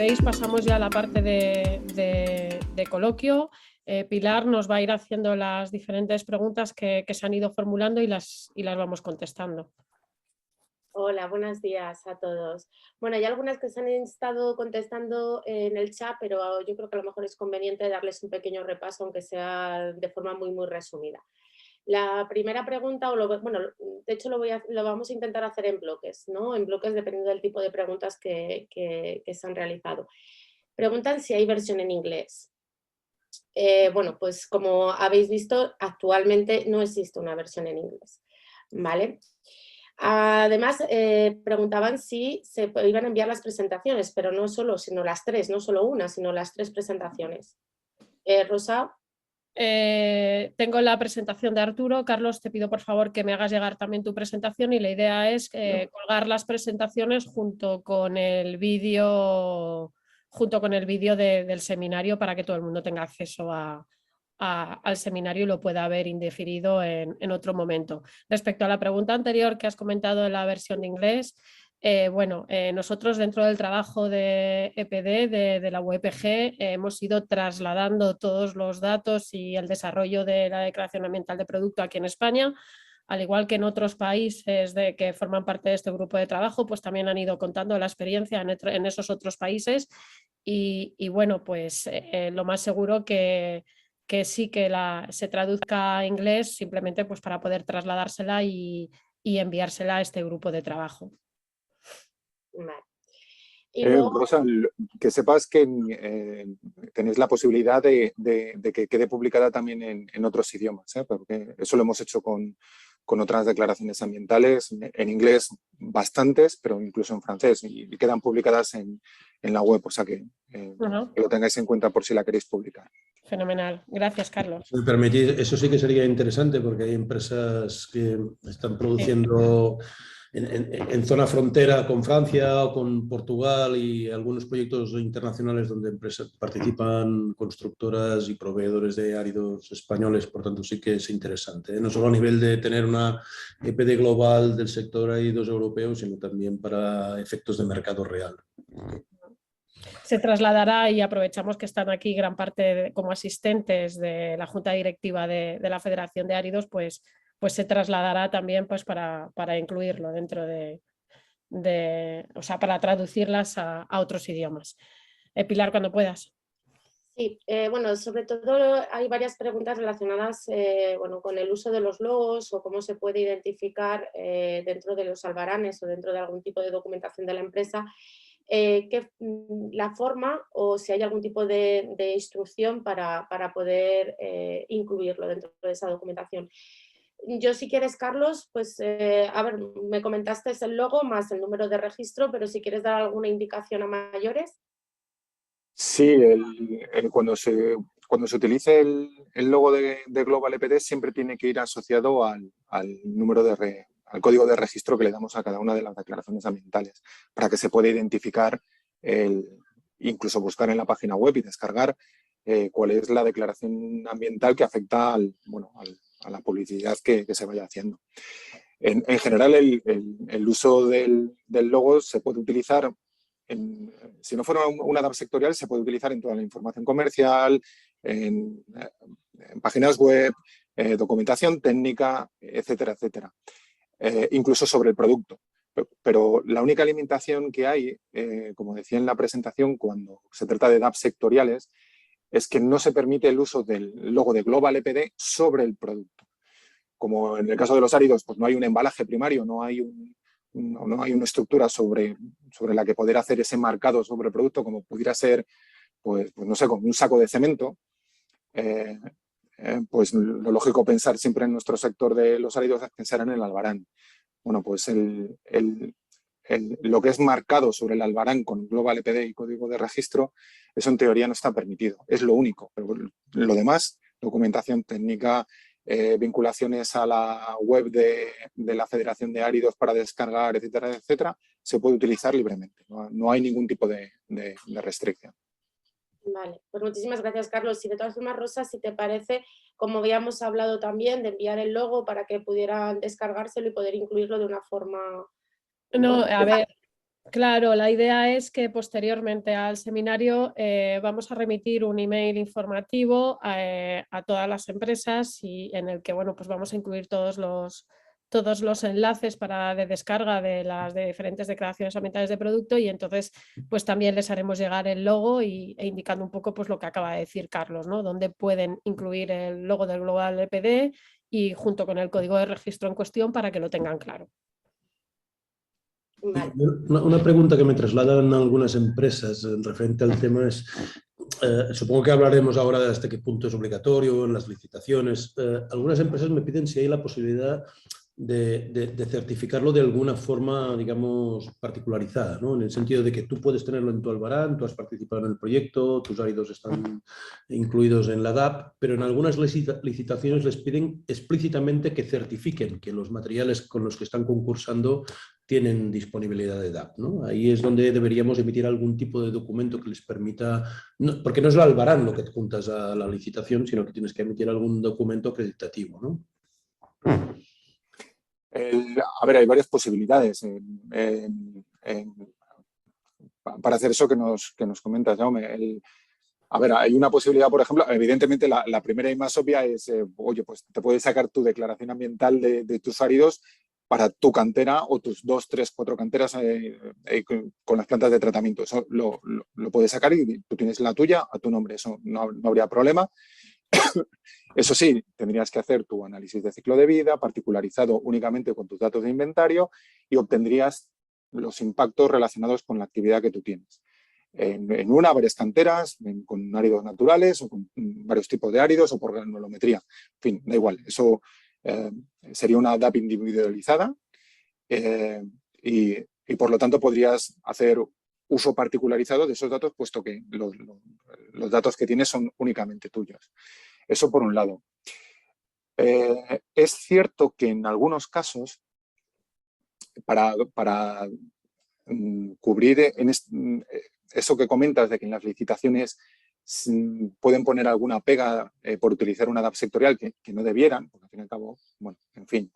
queréis pasamos ya a la parte de coloquio. Pilar nos va a ir haciendo las diferentes preguntas que se han ido formulando y las vamos contestando. Hola, buenos días a todos. Bueno, hay algunas que se han estado contestando en el chat, pero yo creo que a lo mejor es conveniente darles un pequeño repaso, aunque sea de forma muy resumida. La primera pregunta, de hecho lo vamos a intentar hacer en bloques, ¿no? En bloques dependiendo del tipo de preguntas que se han realizado. Preguntan si hay versión en inglés. Bueno, pues como habéis visto, actualmente no existe una versión en inglés, ¿vale? Además, preguntaban si se iban a enviar las presentaciones, pero no solo, sino las tres, no solo una, sino las tres presentaciones. Rosa. Tengo la presentación de Arturo. Carlos, te pido por favor que me hagas llegar también tu presentación y la idea es colgar las presentaciones junto con el vídeo del seminario para que todo el mundo tenga acceso al seminario y lo pueda ver indiferido en otro momento. Respecto a la pregunta anterior que has comentado en la versión de inglés, nosotros dentro del trabajo de EPD, de la UEPG, hemos ido trasladando todos los datos y el desarrollo de la declaración ambiental de producto aquí en España, al igual que en otros países que forman parte de este grupo de trabajo, pues también han ido contando la experiencia en esos otros países y bueno, pues lo más seguro que sí que se traduzca a inglés simplemente pues para poder trasladársela y enviársela a este grupo de trabajo. Vale. Y luego... Rosa, que sepas que tenéis la posibilidad de que quede publicada también en otros idiomas, porque eso lo hemos hecho con otras declaraciones ambientales, en inglés bastantes, pero incluso en francés, y quedan publicadas en la web, o sea que lo tengáis en cuenta por si la queréis publicar. Fenomenal. Gracias, Carlos. Si me permitís, eso sí que sería interesante porque hay empresas que están produciendo en zona frontera con Francia o con Portugal y algunos proyectos internacionales donde empresas participan, constructoras y proveedores de áridos españoles, por tanto sí que es interesante, no solo a nivel de tener una EPD global del sector áridos europeo, sino también para efectos de mercado real. Se trasladará y aprovechamos que están aquí gran parte como asistentes de la Junta Directiva de la Federación de Áridos, pues se trasladará también pues para incluirlo dentro o sea, para traducirlas a otros idiomas. Pilar, cuando puedas. Sí, bueno, sobre todo hay varias preguntas relacionadas con el uso de los logos o cómo se puede identificar dentro de los albaranes o dentro de algún tipo de documentación de la empresa la forma o si hay algún tipo de instrucción para poder incluirlo dentro de esa documentación. Yo, si quieres, Carlos, pues a ver, me comentaste el logo más el número de registro, pero si quieres dar alguna indicación a mayores. Sí, cuando se utilice el logo de Global EPD siempre tiene que ir asociado al número al código de registro que le damos a cada una de las declaraciones ambientales para que se pueda identificar, incluso buscar en la página web y descargar cuál es la declaración ambiental que afecta a la publicidad que se vaya haciendo. En general, el uso del logo se puede utilizar, si no fuera una DAB sectorial, se puede utilizar en toda la información comercial, en páginas web, documentación técnica, etcétera, etcétera. Incluso sobre el producto. Pero la única limitación que hay, como decía en la presentación, cuando se trata de DAB sectoriales, es que no se permite el uso del logo de Global EPD sobre el producto. Como en el caso de los áridos, pues no hay un embalaje primario, no hay una estructura sobre la que poder hacer ese marcado sobre el producto, como pudiera ser, pues no sé, con un saco de cemento. Pues lo lógico pensar siempre en nuestro sector de los áridos es pensar en el albarán. Bueno, pues lo que es marcado sobre el albarán con Global EPD y código de registro, eso en teoría no está permitido. Es lo único. Pero lo demás, documentación técnica, vinculaciones a la web de la Federación de Áridos para descargar, etcétera, etcétera, se puede utilizar libremente. No hay ningún tipo de restricción. Vale, pues muchísimas gracias, Carlos. Y de todas formas, Rosa, si te parece, como habíamos hablado también, de enviar el logo para que pudieran descargárselo y poder incluirlo de una forma... No, a ver, Claro, la idea es que posteriormente al seminario vamos a remitir un email informativo a todas las empresas y en el que bueno, pues vamos a incluir todos los enlaces de descarga de las diferentes declaraciones ambientales de producto y entonces pues también les haremos llegar el logo e indicando un poco pues lo que acaba de decir Carlos, ¿no? Donde pueden incluir el logo del Global EPD y junto con el código de registro en cuestión para que lo tengan claro. Vale. Una pregunta que me trasladan algunas empresas referente al tema es, supongo que hablaremos ahora de hasta qué punto es obligatorio en las licitaciones. Algunas empresas me piden si hay la posibilidad de certificarlo de alguna forma, digamos, particularizada, ¿no? En el sentido de que tú puedes tenerlo en tu albarán, tú has participado en el proyecto, tus áridos están incluidos en la DAP, pero en algunas licitaciones les piden explícitamente que certifiquen que los materiales con los que están concursando tienen disponibilidad de DAP, ¿no? Ahí es donde deberíamos emitir algún tipo de documento que les permita, no, porque no es el albarán lo que adjuntas a la licitación, sino que tienes que emitir algún documento acreditativo, ¿no? A ver, hay varias posibilidades para hacer eso que nos comentas, Jaume. A ver, hay una posibilidad, por ejemplo, evidentemente la primera y más obvia es, oye, pues te puedes sacar tu declaración ambiental de tus áridos para tu cantera o tus 2, 3, 4 canteras con las plantas de tratamiento. Eso lo puedes sacar y tú tienes la tuya a tu nombre, eso no habría problema. Eso sí, tendrías que hacer tu análisis de ciclo de vida, particularizado únicamente con tus datos de inventario y obtendrías los impactos relacionados con la actividad que tú tienes. En varias canteras, con áridos naturales o con varios tipos de áridos o por granulometría. En fin, da igual. Eso sería una DAP individualizada y por lo tanto podrías hacer uso particularizado de esos datos, puesto que los datos que tienes son únicamente tuyos. Eso por un lado. Es cierto que en algunos casos, para cubrir eso que comentas de que en las licitaciones pueden poner alguna pega por utilizar una DAP sectorial que no debieran, porque al fin y al cabo, bueno, en fin,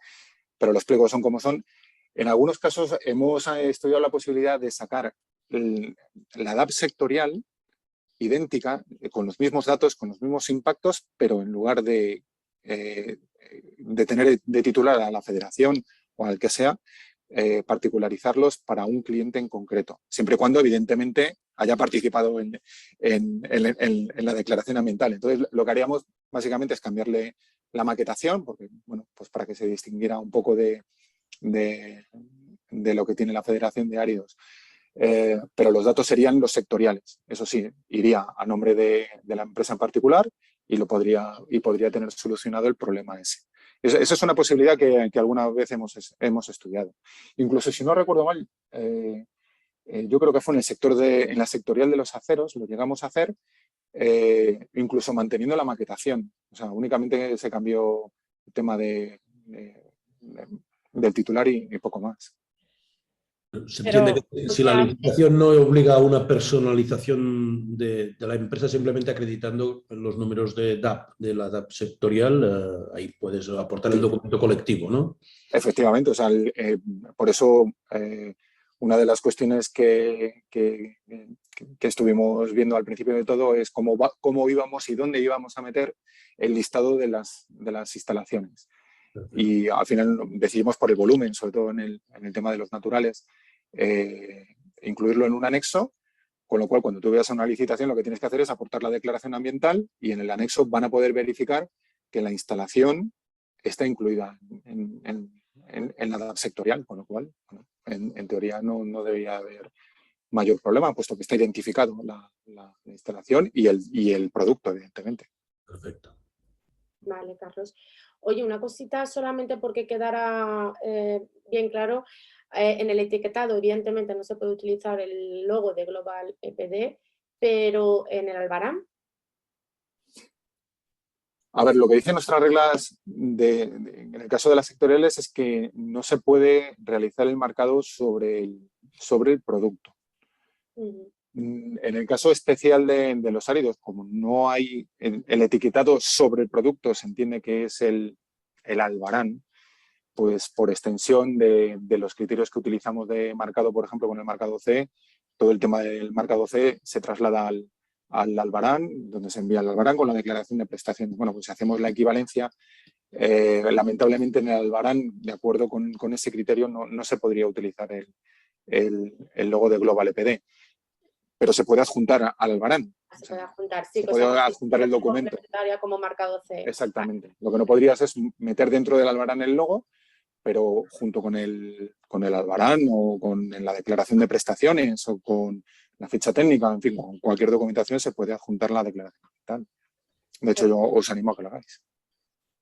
pero los pliegos son como son. En algunos casos hemos estudiado la posibilidad de sacar la DAP sectorial idéntica, con los mismos datos, con los mismos impactos, pero en lugar de tener de titular a la federación o al que sea, particularizarlos para un cliente en concreto, siempre y cuando evidentemente haya participado en la declaración ambiental. Entonces lo que haríamos básicamente es cambiarle la maquetación, porque, bueno, pues para que se distinguiera un poco de lo que tiene la Federación de Áridos. Pero los datos serían los sectoriales. Eso sí, iría a nombre de la empresa en particular y podría tener solucionado el problema ese. Esa es una posibilidad que alguna vez hemos estudiado. Incluso, si no recuerdo mal, yo creo que fue en la sectorial de los aceros, lo llegamos a hacer, incluso manteniendo la maquetación. O sea, únicamente se cambió el tema del titular y poco más. Se entiende que si la licitación no obliga a una personalización de la empresa, simplemente acreditando los números de DAP, de la DAP sectorial, ahí puedes aportar el documento colectivo, ¿no? Efectivamente, o sea, por eso una de las cuestiones que estuvimos viendo al principio de todo es cómo íbamos y dónde íbamos a meter el listado de las instalaciones. Perfecto. Y al final decidimos por el volumen, sobre todo en el tema de los naturales, incluirlo en un anexo, con lo cual cuando tú veas una licitación lo que tienes que hacer es aportar la declaración ambiental y en el anexo van a poder verificar que la instalación está incluida en la DAP sectorial, con lo cual, bueno, en teoría no debería haber mayor problema, puesto que está identificado la instalación y el producto, evidentemente. Perfecto. Vale, Carlos. Oye, una cosita solamente porque quedara bien claro. En el etiquetado, evidentemente, no se puede utilizar el logo de Global EPD, pero en el albarán. A ver, lo que dicen nuestras reglas en el caso de las sectoriales es que no se puede realizar el marcado sobre el producto. Uh-huh. En el caso especial de los áridos, como no hay el etiquetado sobre el producto, se entiende que es el albarán. pues por extensión de los criterios que utilizamos de marcado, por ejemplo, con el marcado C, todo el tema del marcado C se traslada al albarán, donde se envía al albarán con la declaración de prestaciones. Bueno, pues si hacemos la equivalencia, lamentablemente en el albarán, de acuerdo con ese criterio, no se podría utilizar el logo de Global EPD, pero se puede adjuntar al albarán. Se puede adjuntar, sí. Se puede adjuntar el documento. Como marcado C. Exactamente. Lo que no podrías es meter dentro del albarán el logo, pero junto con el albarán o con la declaración de prestaciones o con la ficha técnica, en fin, con cualquier documentación se puede adjuntar la declaración digital. De hecho, yo os animo a que lo hagáis.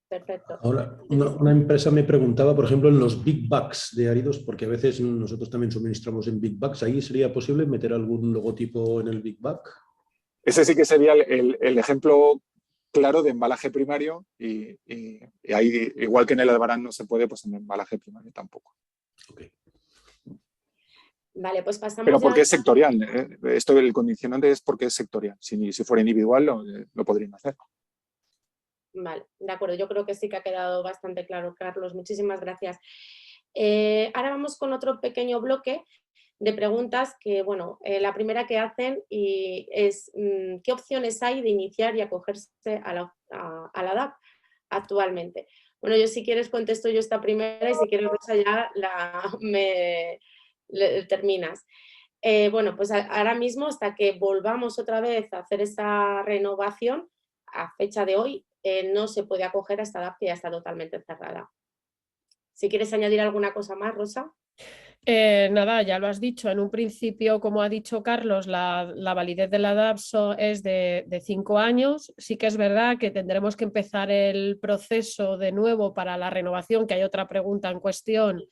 Perfecto. Ahora, una empresa me preguntaba, por ejemplo, en los big bags de áridos, porque a veces nosotros también suministramos en big bags, ¿ahí sería posible meter algún logotipo en el big bag? Ese sí que sería el ejemplo claro de embalaje primario y ahí, igual que en el albarán no se puede, pues en el embalaje primario tampoco. Okay. Vale, pues pasamos. Pero porque es sectorial. Esto, el condicionante es porque es sectorial. Si fuera individual lo podrían hacer. Vale, de acuerdo. Yo creo que sí que ha quedado bastante claro, Carlos. Muchísimas gracias. Ahora vamos con otro pequeño bloque de preguntas que, bueno, la primera que hacen es ¿qué opciones hay de iniciar y acogerse a la DAP actualmente? Bueno, yo si quieres contesto yo esta primera y si quieres Rosa ya terminas. Bueno, pues ahora mismo hasta que volvamos otra vez a hacer esta renovación, a fecha de hoy, no se puede acoger a esta DAP que ya está totalmente cerrada. Si quieres añadir alguna cosa más, Rosa. Nada, ya lo has dicho. En un principio, como ha dicho Carlos, la validez de la DAP es de 5 años. Sí que es verdad que tendremos que empezar el proceso de nuevo para la renovación, que hay otra pregunta en cuestión.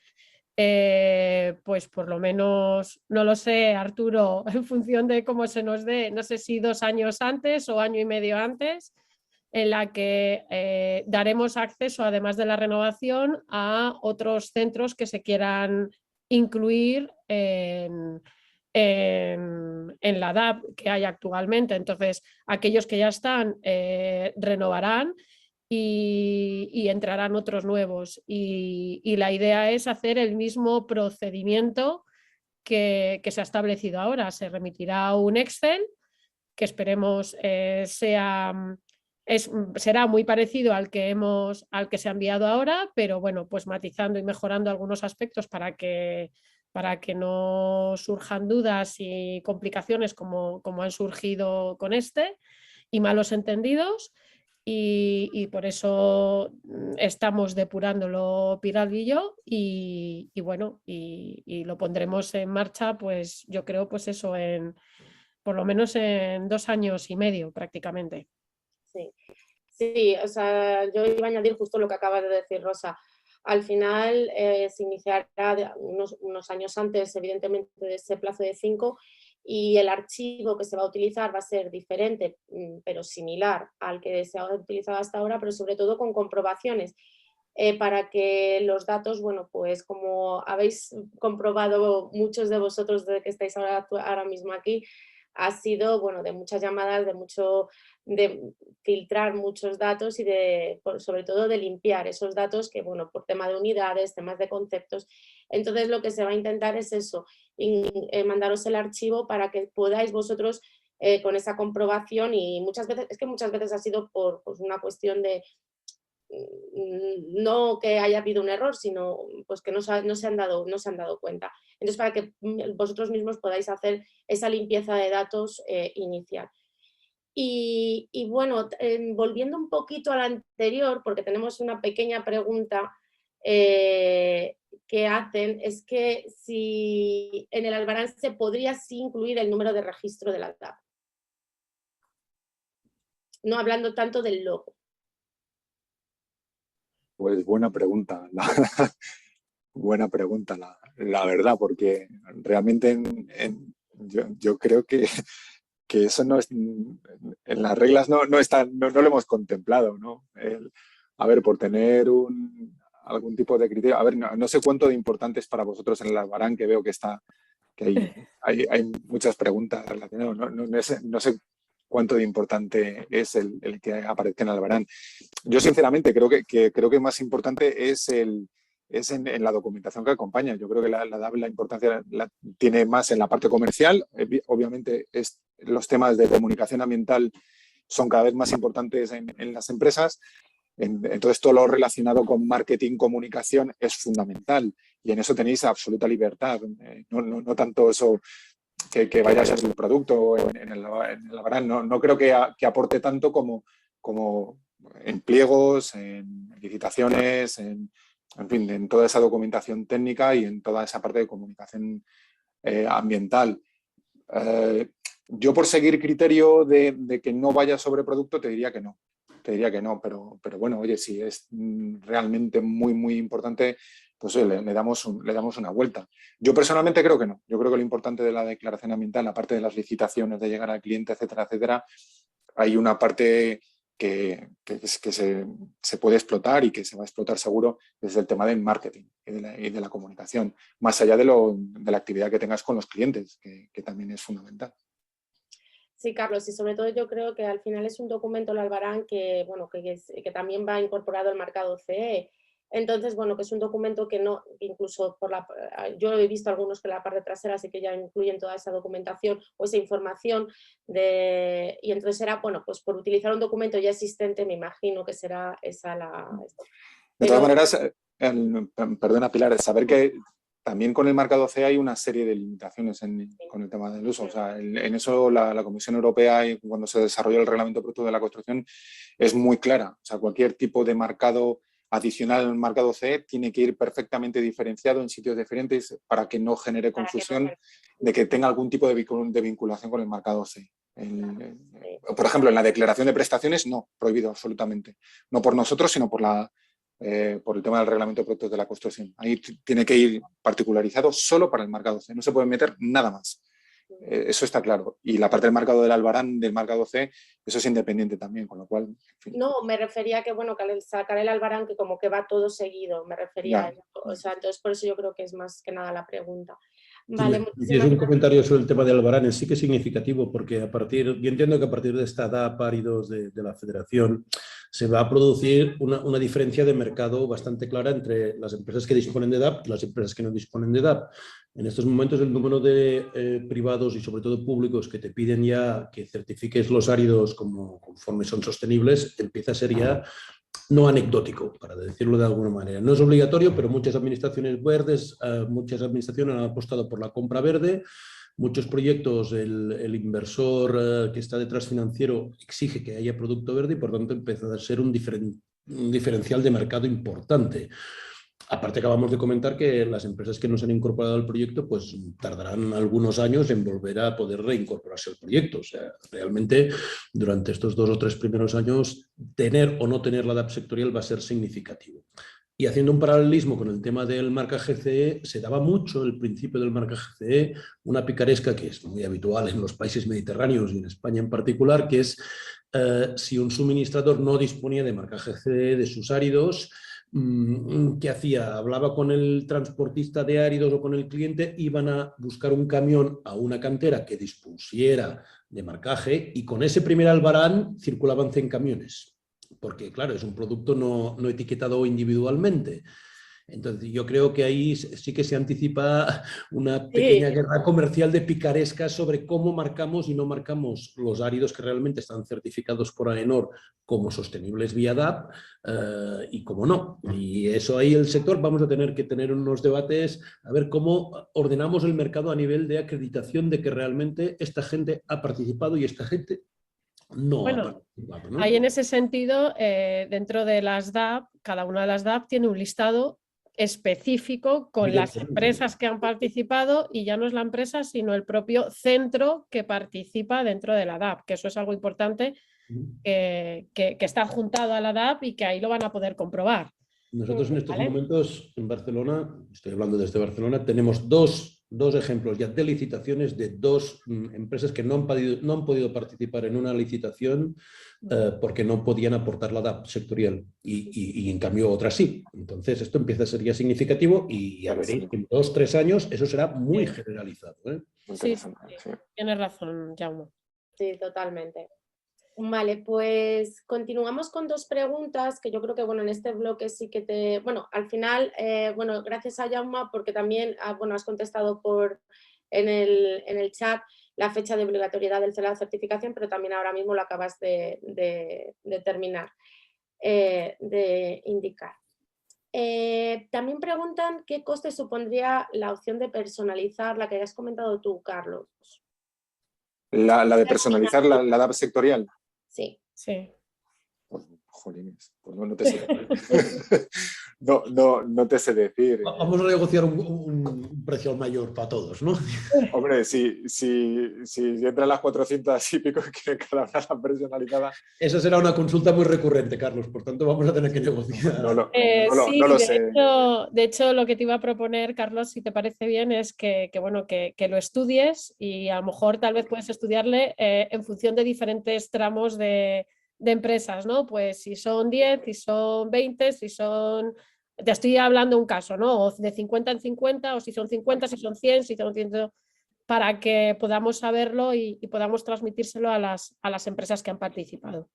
Pues por lo menos, no lo sé, Arturo, en función de cómo se nos dé, no sé si 2 años antes o año y medio antes, en la que daremos acceso, además de la renovación, a otros centros que se quieran incluir en la DAP que hay actualmente. Entonces, aquellos que ya están renovarán y entrarán otros nuevos. Y la idea es hacer el mismo procedimiento que se ha establecido ahora. Se remitirá un Excel que esperemos será muy parecido al que se ha enviado ahora, pero bueno, pues matizando y mejorando algunos aspectos para que no surjan dudas y complicaciones como han surgido con este y malos entendidos. Y por eso estamos depurándolo Piral y yo y bueno, y lo pondremos en marcha, pues yo creo, pues eso, por lo menos en 2 años y medio prácticamente. Sí, o sea, yo iba a añadir justo lo que acaba de decir Rosa. Al final se iniciará unos años antes, evidentemente, de ese plazo de 5 y el archivo que se va a utilizar va a ser diferente, pero similar al que se ha utilizado hasta ahora, pero sobre todo con comprobaciones para que los datos, bueno, pues como habéis comprobado muchos de vosotros de que estáis ahora mismo aquí, ha sido, bueno, de muchas llamadas, de filtrar muchos datos y sobre todo de limpiar esos datos que, bueno, por tema de unidades, temas de conceptos. Entonces lo que se va a intentar es eso, mandaros el archivo para que podáis vosotros con esa comprobación y muchas veces ha sido por una cuestión de no que haya habido un error, sino pues que no se han dado cuenta. Entonces, para que vosotros mismos podáis hacer esa limpieza de datos inicial. Y bueno, volviendo un poquito a la anterior, porque tenemos una pequeña pregunta que hacen, es que si en el albarán se podría sí incluir el número de registro de la DAP. No hablando tanto del logo. Pues buena pregunta, buena pregunta, la verdad, porque realmente yo creo que eso no es, en las reglas no lo hemos contemplado, ¿no? A ver, por tener algún tipo de criterio, a ver, no sé cuánto de importante es para vosotros en el albarán, que veo que hay muchas preguntas relacionadas, no sé cuánto de importante es el que aparezca en el albarán. Yo sinceramente creo que más importante es el es en la documentación que acompaña. Yo creo que la DAP la importancia la tiene más en la parte comercial. Obviamente los temas de comunicación ambiental son cada vez más importantes en las empresas. Entonces todo lo relacionado con marketing, comunicación es fundamental y en eso tenéis absoluta libertad. No tanto eso que vaya a ser el producto en el Albarán. No creo que aporte tanto como en pliegos, en licitaciones, en fin, en toda esa documentación técnica y en toda esa parte de comunicación ambiental. Yo por seguir criterio de que no vaya sobre producto te diría que no. Pero bueno, oye, si es realmente muy, muy importante, pues le damos una vuelta. Yo personalmente creo que no. Yo creo que lo importante de la declaración ambiental, aparte de las licitaciones, de llegar al cliente, etcétera, etcétera, hay una parte que se puede explotar y que se va a explotar seguro desde el tema del marketing y de la comunicación, más allá de la actividad que tengas con los clientes, que también es fundamental. Sí, Carlos, y sobre todo yo creo que al final es un documento, el Albarán, que también va incorporado al marcado CE. Entonces, bueno, que es un documento que no, incluso yo he visto algunos que la parte trasera sí que ya incluyen toda esa documentación o esa información y entonces será, bueno, pues por utilizar un documento ya existente, me imagino que será esa la... De todas maneras, perdona Pilar, saber que también con el marcado CE hay una serie de limitaciones con el tema del uso. O sea, en eso la Comisión Europea, cuando se desarrolló el Reglamento Producto de la Construcción, es muy clara. O sea, cualquier tipo de marcado adicional al marcado CE tiene que ir perfectamente diferenciado en sitios diferentes para que no genere confusión de que tenga algún tipo de vinculación con el marcado CE. Por ejemplo, en la declaración de prestaciones, no, prohibido absolutamente. No por nosotros, sino por el tema del Reglamento de Productos de la Construcción. Ahí tiene que ir particularizado solo para el marcado C. No se puede meter nada más. Eso está claro. Y la parte del marcado del Albarán, del marcado C, eso es independiente también, con lo cual... En fin. No, me refería a que, bueno, que al sacar el Albarán, que como que va todo seguido, me refería a eso. O sea, entonces por eso yo creo que es más que nada la pregunta. Vale, es un comentario sobre el tema de Albarán, sí que es significativo porque yo entiendo que a partir de esta DAP ARI 2 de la Federación se va a producir una diferencia de mercado bastante clara entre las empresas que disponen de DAP y las empresas que no disponen de DAP. En estos momentos el número de privados y sobre todo públicos que te piden ya que certifiques los áridos conforme son sostenibles empieza a ser ya no anecdótico, para decirlo de alguna manera. No es obligatorio, pero muchas administraciones verdes, muchas administraciones han apostado por la compra verde. Muchos proyectos, el inversor que está detrás financiero exige que haya producto verde y por tanto empieza a ser un diferencial de mercado importante. Aparte acabamos de comentar que las empresas que no se han incorporado al proyecto pues tardarán algunos años en volver a poder reincorporarse al proyecto. O sea, realmente durante estos 2 o 3 primeros años tener o no tener la DAP sectorial va a ser significativo. Y haciendo un paralelismo con el tema del marcaje CE, se daba mucho el principio del marcaje CE, una picaresca que es muy habitual en los países mediterráneos y en España en particular, que es si un suministrador no disponía de marcaje CE de sus áridos, ¿qué hacía? Hablaba con el transportista de áridos o con el cliente, iban a buscar un camión a una cantera que dispusiera de marcaje y con ese primer albarán circulaban 100 camiones. Porque, claro, es un producto no etiquetado individualmente. Entonces, yo creo que ahí sí que se anticipa una pequeña guerra comercial de picarescas sobre cómo marcamos y no marcamos los áridos que realmente están certificados por AENOR como sostenibles vía DAP y cómo no. Y eso ahí el sector vamos a tener que tener unos debates a ver cómo ordenamos el mercado a nivel de acreditación de que realmente esta gente ha participado y esta gente no ha participado, ¿no? Ahí en ese sentido, dentro de las DAP, cada una de las DAP tiene un listado específico con las empresas que han participado y ya no es la empresa sino el propio centro que participa dentro de la DAP, que eso es algo importante que está adjuntado a la DAP y que ahí lo van a poder comprobar. Nosotros en estos momentos en Barcelona, estoy hablando desde Barcelona, tenemos dos ejemplos ya de licitaciones de 2 empresas que no han podido participar en una licitación porque no podían aportar la DAP sectorial y en cambio otras sí. Entonces esto empieza a ser ya significativo y ya veréis que en 2 o 3 años eso será muy generalizado. Sí, tienes razón, Jaume. Sí, totalmente. Vale, pues continuamos con 2 preguntas que yo creo que, bueno, en este bloque sí que te... Bueno, al final, bueno, gracias a Jaume porque también, bueno, has contestado en el chat la fecha de obligatoriedad de la certificación, pero también ahora mismo lo acabas de terminar, de indicar. También preguntan qué coste supondría la opción de personalizar, la que has comentado tú, Carlos. La de personalizar la DAP sectorial. Sí. Sí. Pues, jolines, pues no te sé decir. no te sé decir. Vamos a negociar un precio mayor para todos, ¿no? Hombre, si entran las 400 y pico que cada una la personalizada. Esa será una consulta muy recurrente, Carlos, por tanto vamos a tener que negociar. Sí, no lo sé. De hecho, lo que te iba a proponer, Carlos, si te parece bien, es que lo estudies y a lo mejor tal vez puedes estudiarle en función de diferentes tramos de empresas, ¿no? Pues si son 10, si son 20, si son... Te estoy hablando un caso, ¿no? O de 50 en 50, o si son 50, si son 100, si son 100, para que podamos saberlo y podamos transmitírselo a las empresas que han participado.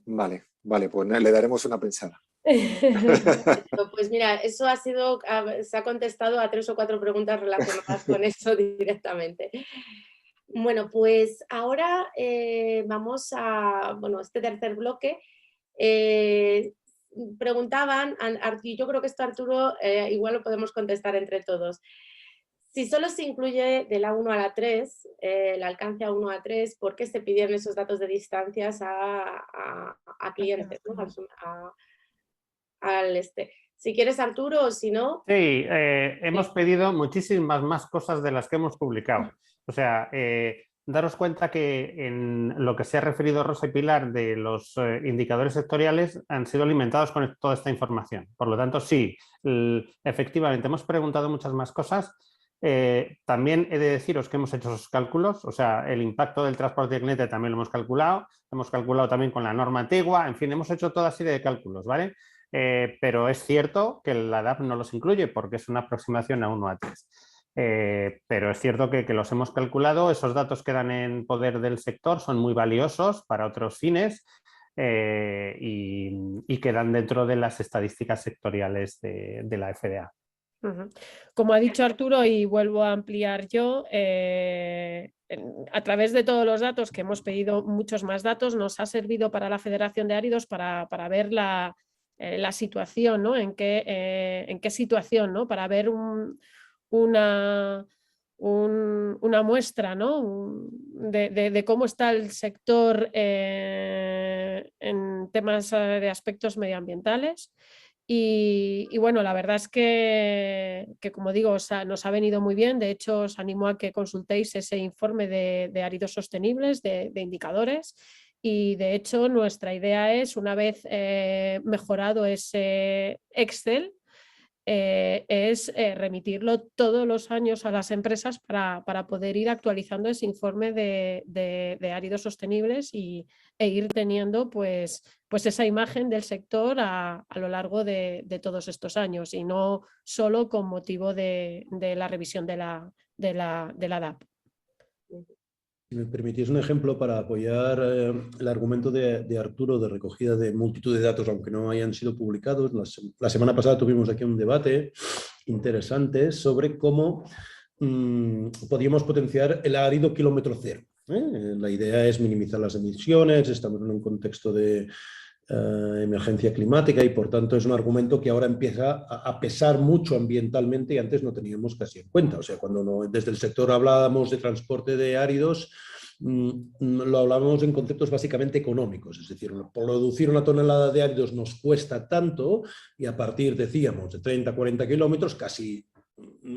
Vale, pues le daremos una pensada. Pues mira, eso se ha contestado a 3 o 4 preguntas relacionadas con eso directamente. Bueno, pues ahora vamos a, bueno, este tercer bloque. Preguntaban, y yo creo que esto, Arturo, igual lo podemos contestar entre todos. Si solo se incluye de la 1 a la 3, el alcance a 1 a 3, ¿por qué se pidieron esos datos de distancias a clientes, ¿no? Si quieres, Arturo, o si no... Sí, hemos pedido muchísimas más cosas de las que hemos publicado. O sea, daros cuenta que en lo que se ha referido Rosa y Pilar de los indicadores sectoriales han sido alimentados con toda esta información. Por lo tanto, sí, efectivamente hemos preguntado muchas más cosas. También he de deciros que hemos hecho esos cálculos, o sea, el impacto del transporte de cliente también lo hemos calculado también con la norma antigua, en fin, hemos hecho toda serie de cálculos, ¿vale? Pero es cierto que la DAP no los incluye porque es una aproximación a 1 a 3. Pero es cierto que los hemos calculado, esos datos quedan en poder del sector, son muy valiosos para otros fines y quedan dentro de las estadísticas sectoriales de la FDA. Como ha dicho Arturo, y vuelvo a ampliar yo, a través de todos los datos que hemos pedido, muchos más datos, nos ha servido para la Federación de Áridos para ver la situación, ¿no? En qué situación, ¿no? Para ver una muestra, ¿no? de cómo está el sector en temas de aspectos medioambientales. Y bueno, la verdad es que como digo, nos ha venido muy bien. De hecho, os animo a que consultéis ese informe de áridos sostenibles, de indicadores. Y de hecho, nuestra idea es, una vez mejorado ese Excel, es remitirlo todos los años a las empresas para poder ir actualizando ese informe de áridos sostenibles e ir teniendo pues esa imagen del sector a lo largo de todos estos años y no solo con motivo de la revisión de la DAP. Si me permitís un ejemplo para apoyar el argumento de Arturo de recogida de multitud de datos, aunque no hayan sido publicados. La semana pasada tuvimos aquí un debate interesante sobre cómo podíamos potenciar el árido kilómetro cero. La idea es minimizar las emisiones, estamos en un contexto de emergencia climática y por tanto es un argumento que ahora empieza a pesar mucho ambientalmente y antes no teníamos casi en cuenta. O sea, cuando desde el sector hablábamos de transporte de áridos, lo hablábamos en conceptos básicamente económicos, es decir, producir una tonelada de áridos nos cuesta tanto y a partir, decíamos, de 30, 40 kilómetros casi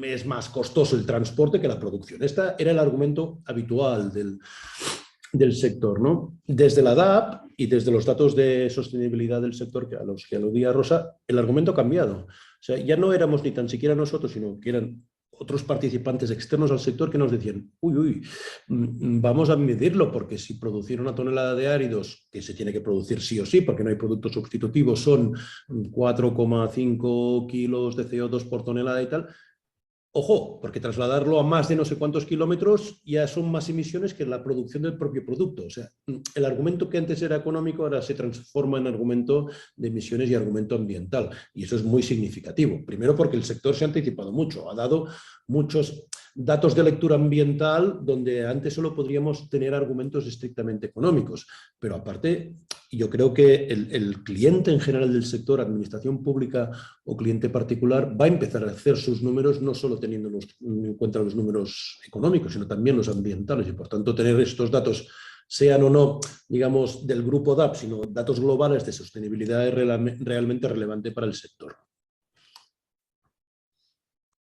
es más costoso el transporte que la producción. Este era el argumento habitual del sector, ¿no? Desde la DAP y desde los datos de sostenibilidad del sector a los que aludía Rosa, el argumento ha cambiado. O sea, ya no éramos ni tan siquiera nosotros, sino que eran otros participantes externos al sector que nos decían, vamos a medirlo, porque si producir una tonelada de áridos, que se tiene que producir sí o sí, porque no hay productos sustitutivos, son 4,5 kilos de CO2 por tonelada y tal, Ojo, porque trasladarlo a más de no sé cuántos kilómetros ya son más emisiones que la producción del propio producto. O sea, el argumento que antes era económico ahora se transforma en argumento de emisiones y argumento ambiental. Y eso es muy significativo. Primero porque el sector se ha anticipado mucho, ha dado muchos datos de lectura ambiental donde antes solo podríamos tener argumentos estrictamente económicos. Pero aparte, yo creo que el cliente en general del sector, administración pública o cliente particular, va a empezar a hacer sus números no solo teniendo en cuenta los números económicos, sino también los ambientales y por tanto tener estos datos, sean o no, digamos, del grupo DAP, sino datos globales de sostenibilidad es realmente relevante para el sector.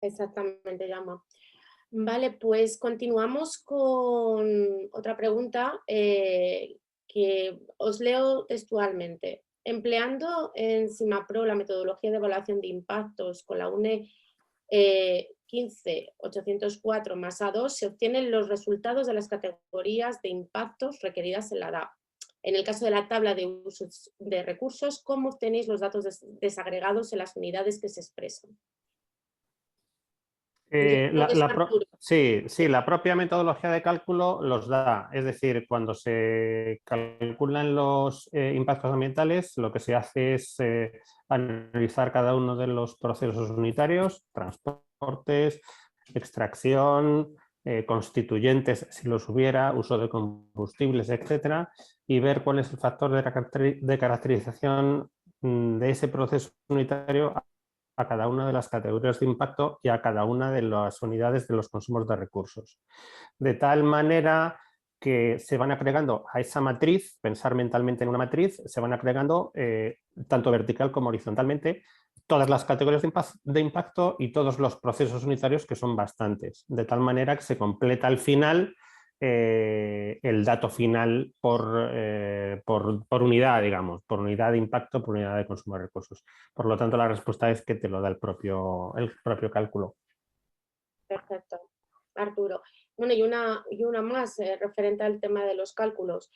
Exactamente, Jaume. Vale, pues continuamos con otra pregunta que os leo textualmente. Empleando en CIMAPRO la metodología de evaluación de impactos con la UNE 15804 más A2 se obtienen los resultados de las categorías de impactos requeridas en la DAP. En el caso de la tabla de usos de recursos, ¿cómo obtenéis los datos desagregados en las unidades que se expresan? Sí, la propia metodología de cálculo los da. Es decir, cuando se calculan los impactos ambientales, lo que se hace es analizar cada uno de los procesos unitarios, transportes, extracción, constituyentes, si los hubiera, uso de combustibles, etcétera, y ver cuál es el factor de caracterización de ese proceso unitario a cada una de las categorías de impacto y a cada una de las unidades de los consumos de recursos. De tal manera que se van agregando a esa matriz, pensar mentalmente en una matriz, se van agregando tanto vertical como horizontalmente todas las categorías de impacto y todos los procesos unitarios, que son bastantes, de tal manera que se completa al final el dato final por unidad, digamos, por unidad de impacto, por unidad de consumo de recursos. Por lo tanto, la respuesta es que te lo da el propio cálculo. Perfecto, Arturo. Bueno, y una más referente al tema de los cálculos.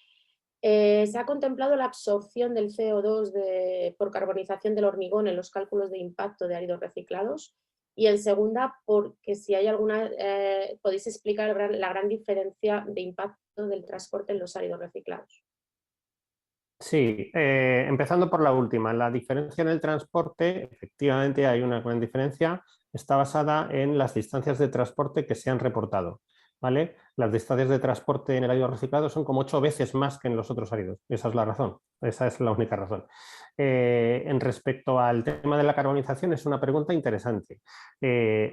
¿Se ha contemplado la absorción del CO2 por carbonización del hormigón en los cálculos de impacto de áridos reciclados? Y en segunda, porque si hay alguna, podéis explicar la gran diferencia de impacto del transporte en los áridos reciclados. Sí, empezando por la última, la diferencia en el transporte, efectivamente hay una gran diferencia, está basada en las distancias de transporte que se han reportado. ¿Vale? Las distancias de transporte en el árido reciclado son como 8 veces más que en los otros áridos. Esa es la razón, esa es la única razón. En respecto al tema de la carbonización, es una pregunta interesante.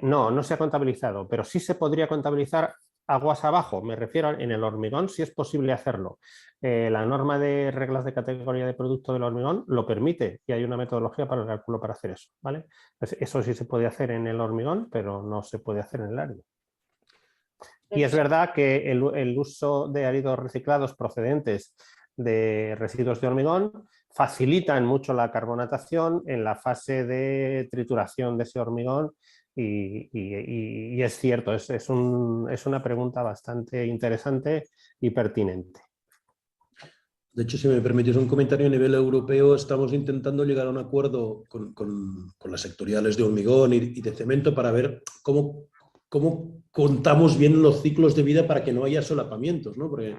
No se ha contabilizado, pero sí se podría contabilizar aguas abajo, me refiero en el hormigón, si es posible hacerlo. La norma de reglas de categoría de producto del hormigón lo permite y hay una metodología para el cálculo para hacer eso. ¿Vale? Pues eso sí se puede hacer en el hormigón, pero no se puede hacer en el árido. Y es verdad que el uso de áridos reciclados procedentes de residuos de hormigón facilitan mucho la carbonatación en la fase de trituración de ese hormigón y es cierto, es una pregunta bastante interesante y pertinente. De hecho, si me permitís un comentario, a nivel europeo estamos intentando llegar a un acuerdo con las sectoriales de hormigón y de cemento para ver cómo contamos bien los ciclos de vida para que no haya solapamientos, ¿no? Porque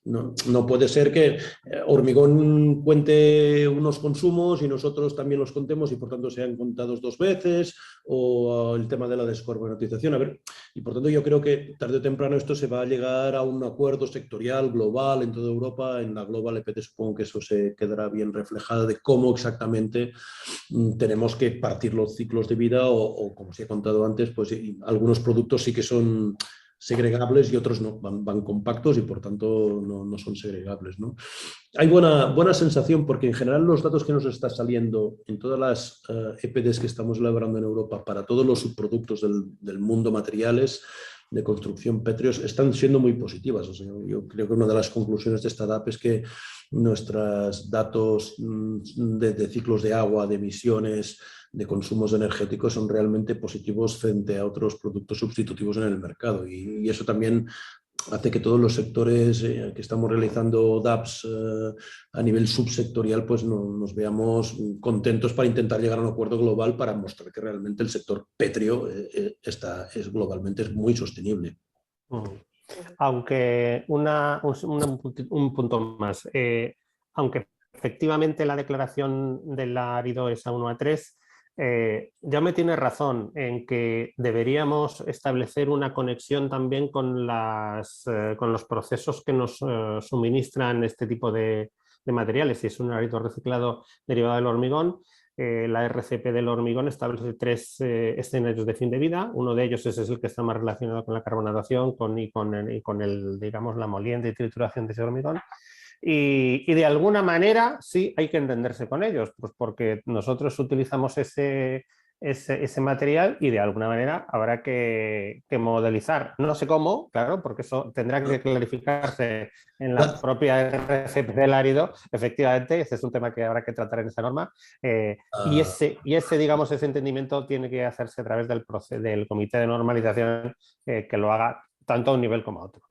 no puede ser que hormigón cuente unos consumos y nosotros también los contemos y por tanto sean contados 2 veces, o el tema de la descarbonización. A ver, y por tanto yo creo que tarde o temprano esto se va a llegar a un acuerdo sectorial, global, en toda Europa. En la Global EPT supongo que eso se quedará bien reflejado de cómo exactamente tenemos que partir los ciclos de vida o como se ha contado antes, pues algunos productos sí que son segregables y otros no, van compactos y por tanto no son segregables, ¿no? Hay buena sensación porque en general los datos que nos está saliendo en todas las EPDs que estamos elaborando en Europa para todos los subproductos del mundo materiales de construcción pétreos están siendo muy positivas. O sea, yo creo que una de las conclusiones de esta DAP es que nuestros datos de ciclos de agua, de emisiones, de consumos energéticos son realmente positivos frente a otros productos sustitutivos en el mercado y eso también hace que todos los sectores que estamos realizando DApps a nivel subsectorial pues nos veamos contentos para intentar llegar a un acuerdo global para mostrar que realmente el sector pétreo globalmente es muy sostenible. Aunque un punto más, aunque efectivamente la declaración del árido es a 1:3, ya me tiene razón en que deberíamos establecer una conexión también con los procesos que nos suministran este tipo de materiales. Si es un árido reciclado derivado del hormigón, la RCP del hormigón establece 3 escenarios de fin de vida. Uno de ellos es el que está más relacionado con la carbonatación y con digamos, la molienda y trituración de ese hormigón. Y de alguna manera sí hay que entenderse con ellos, pues porque nosotros utilizamos ese material y de alguna manera habrá que modelizar. No sé cómo, claro, porque eso tendrá que clarificarse en la propia RCP del árido. Efectivamente, ese es un tema que habrá que tratar en esa norma. Y ese, digamos, ese entendimiento tiene que hacerse a través del comité de normalización que lo haga tanto a un nivel como a otro.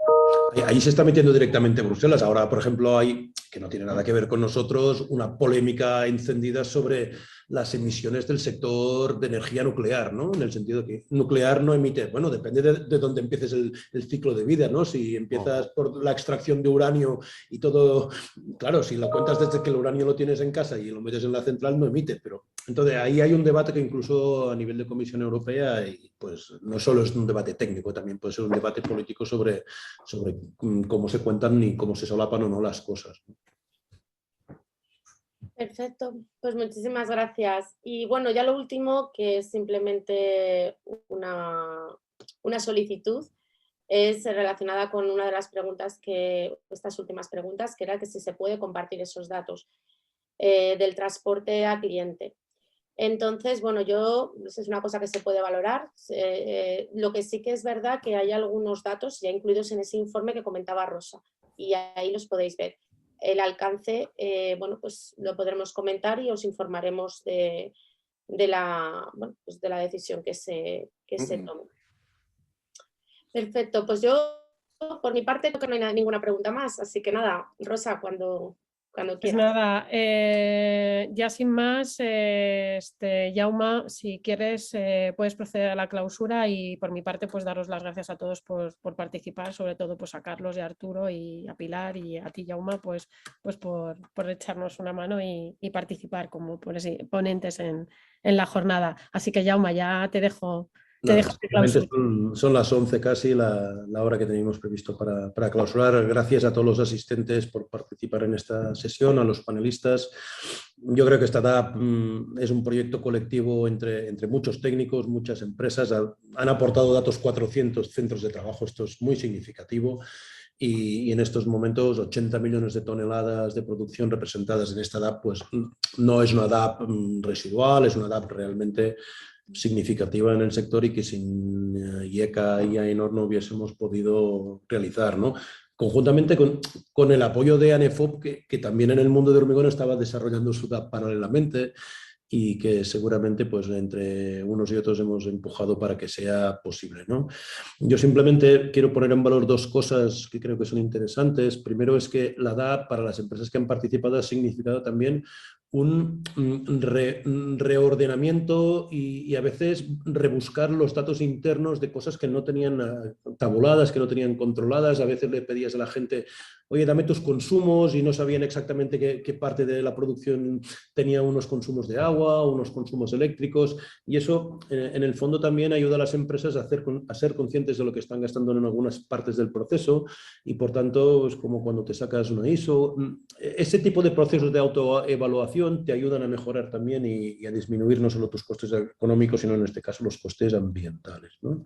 Ahí se está metiendo directamente Bruselas. Ahora, por ejemplo, hay, que no tiene nada que ver con nosotros, una polémica encendida sobre las emisiones del sector de energía nuclear, ¿no? En el sentido de que nuclear no emite, bueno, depende de dónde empieces el ciclo de vida, ¿no? Si empiezas por la extracción de uranio y todo, claro, si lo cuentas desde que el uranio lo tienes en casa y lo metes en la central, no emite, pero entonces ahí hay un debate que incluso a nivel de Comisión Europea, y pues no solo es un debate técnico, también puede ser un debate político sobre cómo se cuentan y cómo se solapan o no las cosas. Perfecto, pues muchísimas gracias. Y bueno, ya lo último, que es simplemente una solicitud, es relacionada con una de las preguntas estas últimas preguntas, que era que si se puede compartir esos datos del transporte a cliente. Entonces, bueno, es una cosa que se puede valorar. Lo que sí que es verdad que hay algunos datos ya incluidos en ese informe que comentaba Rosa, y ahí los podéis ver. El alcance, bueno, pues lo podremos comentar y os informaremos de la decisión que se tome. Perfecto, pues yo por mi parte creo que no hay ninguna pregunta más, así que nada, Rosa, cuando quieras. Pues nada, ya sin más, Jaume, si quieres puedes proceder a la clausura, y por mi parte pues daros las gracias a todos por participar, sobre todo pues a Carlos y a Arturo y a Pilar, y a ti, Jaume, pues por echarnos una mano y participar como ponentes en la jornada. Así que, Jaume, ya te dejo. Son las 11 casi, la hora que teníamos previsto para clausurar. Gracias a todos los asistentes por participar en esta sesión, a los panelistas. Yo creo que esta DAP es un proyecto colectivo entre muchos técnicos, muchas empresas. Han aportado datos 400 centros de trabajo, esto es muy significativo. Y en estos momentos 80 millones de toneladas de producción representadas en esta DAP, pues no es una DAP residual, es una DAP realmente significativa en el sector y que sin IECA y AENOR no hubiésemos podido realizar, ¿no? Conjuntamente con el apoyo de ANEFOP, que también en el mundo de hormigón estaba desarrollando su DAP paralelamente, y que seguramente pues entre unos y otros hemos empujado para que sea posible, ¿no? Yo simplemente quiero poner en valor dos cosas que creo que son interesantes. Primero es que la DAP, para las empresas que han participado, ha significado también un reordenamiento y a veces rebuscar los datos internos de cosas que no tenían tabuladas, que no tenían controladas. A veces le pedías a la gente, oye, dame tus consumos, y no sabían exactamente qué parte de la producción tenía unos consumos de agua, unos consumos eléctricos, y eso en el fondo también ayuda a las empresas a ser conscientes de lo que están gastando en algunas partes del proceso, y por tanto es como cuando te sacas una ISO. Ese tipo de procesos de autoevaluación te ayudan a mejorar también y a disminuir no solo tus costes económicos, sino en este caso los costes ambientales, ¿no?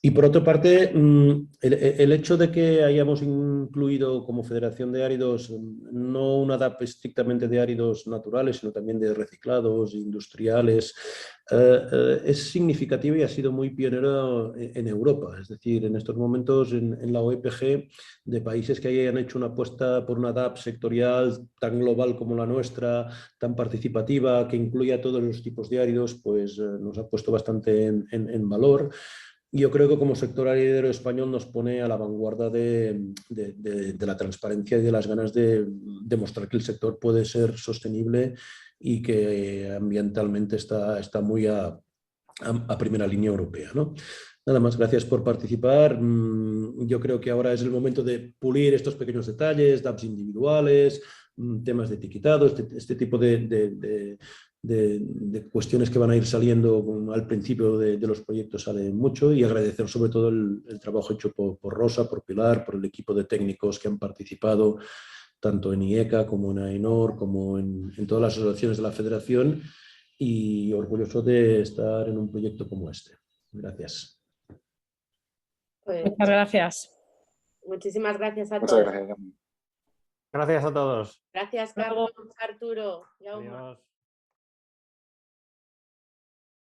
Y por otra parte, el hecho de que hayamos incluido como Federación de Áridos no una DAP estrictamente de áridos naturales, sino también de reciclados, industriales, es significativo y ha sido muy pionero en Europa. Es decir, en estos momentos en la OEPG, de países que hayan hecho una apuesta por una DAP sectorial tan global como la nuestra, tan participativa, que incluya todos los tipos de áridos, pues nos ha puesto bastante en valor. yo creo que como sector aguilero español nos pone a la vanguardia de la transparencia y de las ganas de demostrar que el sector puede ser sostenible y que ambientalmente está muy a primera línea europea, ¿no? Nada más, gracias por participar. Yo creo que ahora es el momento de pulir estos pequeños detalles, dApps individuales, temas de etiquetado, este tipo de cuestiones que van a ir saliendo al principio de los proyectos sale mucho, y agradecer sobre todo el trabajo hecho por Rosa, por Pilar, por el equipo de técnicos que han participado tanto en IECA como en AENOR, como en todas las asociaciones de la Federación, y orgulloso de estar en un proyecto como este. Gracias. Pues, Muchas gracias. muchísimas gracias a Muchas todos. gracias. Gracias a todos. Gracias, Carlos, Arturo. Jaume. Adiós.